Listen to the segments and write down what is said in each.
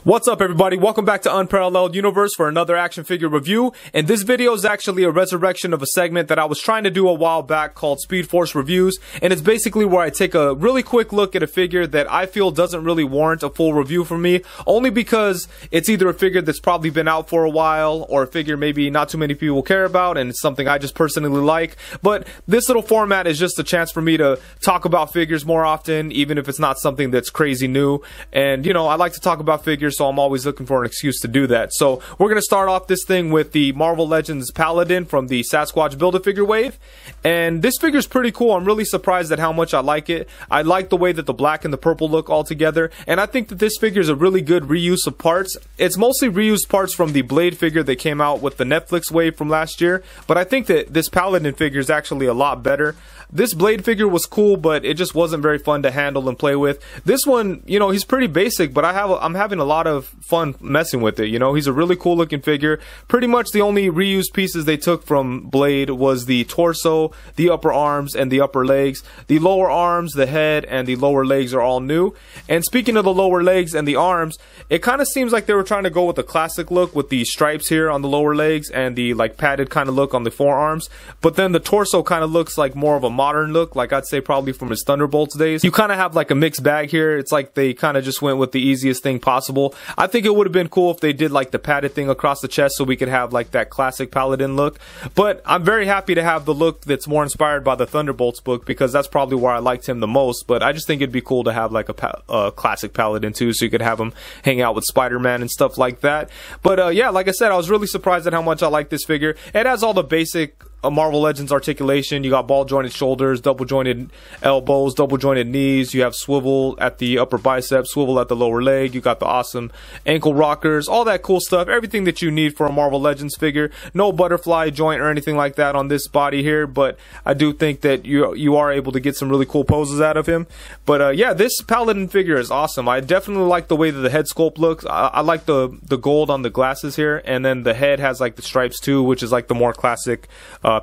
What's up, everybody? Welcome back to Unparalleled Universe for another action figure review. And this video is actually a resurrection of a segment that I was trying to do a while back called Speed Force Reviews. And it's basically where I take a really quick look at a figure that I feel doesn't really warrant a full review from me, only because it's either a figure that's probably been out for a while or a figure maybe not too many people care about and it's something I just personally like. But this little format is just a chance for me to talk about figures more often, even if it's not something that's crazy new. And you know, I like to talk about figures, so I'm always looking for an excuse to do that. So we're going to start off this thing with the Marvel Legends Paladin from the Sasquatch Build-A-Figure wave. And this figure is pretty cool. I'm really surprised at how much I like it. I like the way that the black and the purple look all together. And I think that this figure is a really good reuse of parts. It's mostly reused parts from the Blade figure that came out with the Netflix wave from last year. But I think that this Paladin figure is actually a lot better. This Blade figure was cool, but it just wasn't very fun to handle and play with. This one, you know, he's pretty basic, but I'm having a lot of fun messing with it. You know, he's a really cool looking figure. Pretty much the only reused pieces they took from Blade was the torso, the upper arms, and the upper legs. The lower arms, the head, and the lower legs are all new. And speaking of the lower legs and the arms, it kind of seems like they were trying to go with the classic look with the stripes here on the lower legs and the like padded kind of look on the forearms. But then the torso kind of looks like more of a modern look, like I'd say probably from his Thunderbolts days. You kind of have like a mixed bag here. It's like they kind of just went with the easiest thing possible. I think it would have been cool if they did like the padded thing across the chest so we could have like that classic Paladin look. But I'm very happy to have the look that's more inspired by the Thunderbolts book, because that's probably where I liked him the most. But I just think it'd be cool to have like a classic Paladin too, so you could have him hang out with Spider-Man and stuff like that. But yeah, like I said, I was really surprised at how much I like this figure. It has all the basic Marvel Legends articulation. You got ball jointed shoulders, double jointed elbows, double jointed knees. You have swivel at the upper bicep, swivel at the lower leg. You got the awesome ankle rockers, all that cool stuff. Everything that you need for a Marvel Legends figure. No butterfly joint or anything like that on this body here, but I do think that you are able to get some really cool poses out of him. But yeah, this Paladin figure is awesome. I definitely like the way that the head sculpt looks. I like the gold on the glasses here, and then the head has like the stripes too, which is like the more classic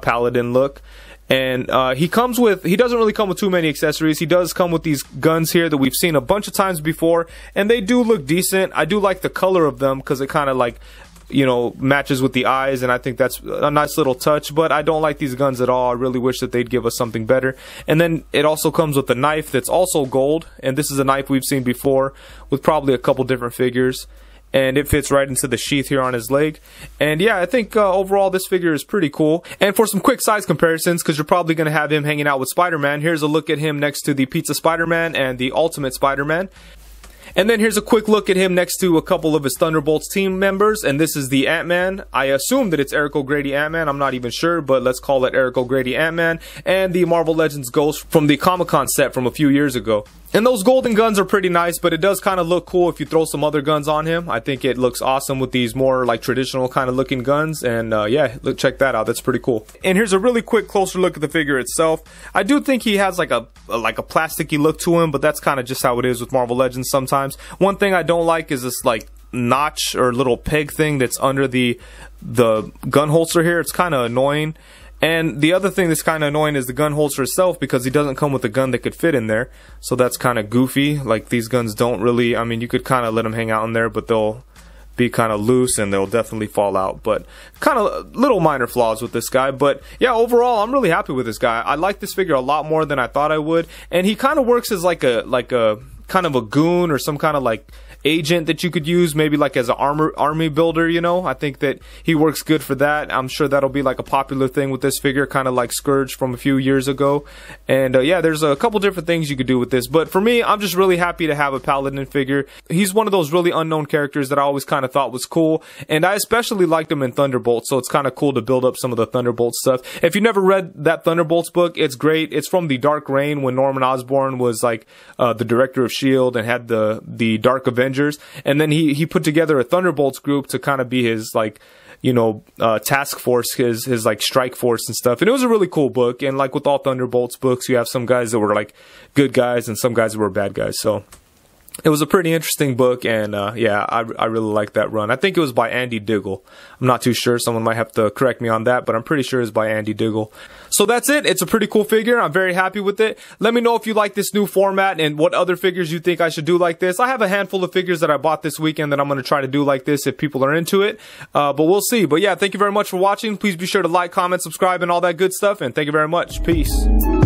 Paladin look. And he doesn't really come with too many accessories. He does come with these guns here that we've seen a bunch of times before, and they do look decent. I do like the color of them because it kind of like, you know, matches with the eyes, and I think that's a nice little touch. But I don't like these guns at all. I really wish that they'd give us something better. And then it also comes with a knife that's also gold, and this is a knife we've seen before with probably a couple different figures. And it fits right into the sheath here on his leg. And yeah, I think overall this figure is pretty cool. And for some quick size comparisons, because you're probably going to have him hanging out with Spider-Man, here's a look at him next to the Pizza Spider-Man and the Ultimate Spider-Man. And then here's a quick look at him next to a couple of his Thunderbolts team members, and this is the Ant-Man. I assume that it's Eric O'Grady Ant-Man, I'm not even sure, but let's call it Eric O'Grady Ant-Man, and the Marvel Legends Ghost from the Comic-Con set from a few years ago. And those golden guns are pretty nice, but it does kind of look cool if you throw some other guns on him. I think it looks awesome with these more like traditional kind of looking guns, and yeah, check that out. That's pretty cool. And here's a really quick closer look at the figure itself. I do think he has like a plasticky look to him, but that's kind of just how it is with Marvel Legends sometimes. One thing I don't like is this like notch or little peg thing that's under the gun holster here. It's kind of annoying. And the other thing that's kind of annoying is the gun holster itself, because he doesn't come with a gun that could fit in there. So that's kind of goofy. Like, these guns don't really, I mean, you could kind of let them hang out in there, but they'll be kind of loose and they'll definitely fall out. But kind of little minor flaws with this guy. But yeah, overall, I'm really happy with this guy. I like this figure a lot more than I thought I would. And he kind of works as like a kind of a goon or some kind of like agent that you could use, maybe like as an army builder, you know. I think that he works good for that. I'm sure that'll be like a popular thing with this figure, kind of like Scourge from a few years ago. And yeah, there's a couple different things you could do with this, but for me, I'm just really happy to have a Paladin figure. He's one of those really unknown characters that I always kind of thought was cool, and I especially liked him in Thunderbolts, so it's kind of cool to build up some of the Thunderbolts stuff. If you never read that Thunderbolts book, it's great. It's from the Dark Reign, when Norman Osborn was like the director of S.H.I.E.L.D. and had the Dark Avengers. And then he put together a Thunderbolts group to kind of be his like, you know, task force, his like strike force and stuff. And it was a really cool book. And like with all Thunderbolts books, you have some guys that were like good guys and some guys that were bad guys. So It was a pretty interesting book, and yeah, I really like that run. I think it was by Andy Diggle. I'm not too sure. Someone might have to correct me on that, but I'm pretty sure it's by Andy Diggle. So that's it. It's a pretty cool figure. I'm very happy with it. Let me know if you like this new format and what other figures you think I should do like this. I have a handful of figures that I bought this weekend that I'm going to try to do like this if people are into it. But we'll see. But yeah, thank you very much for watching. Please be sure to like, comment, subscribe, and all that good stuff. And thank you very much. Peace.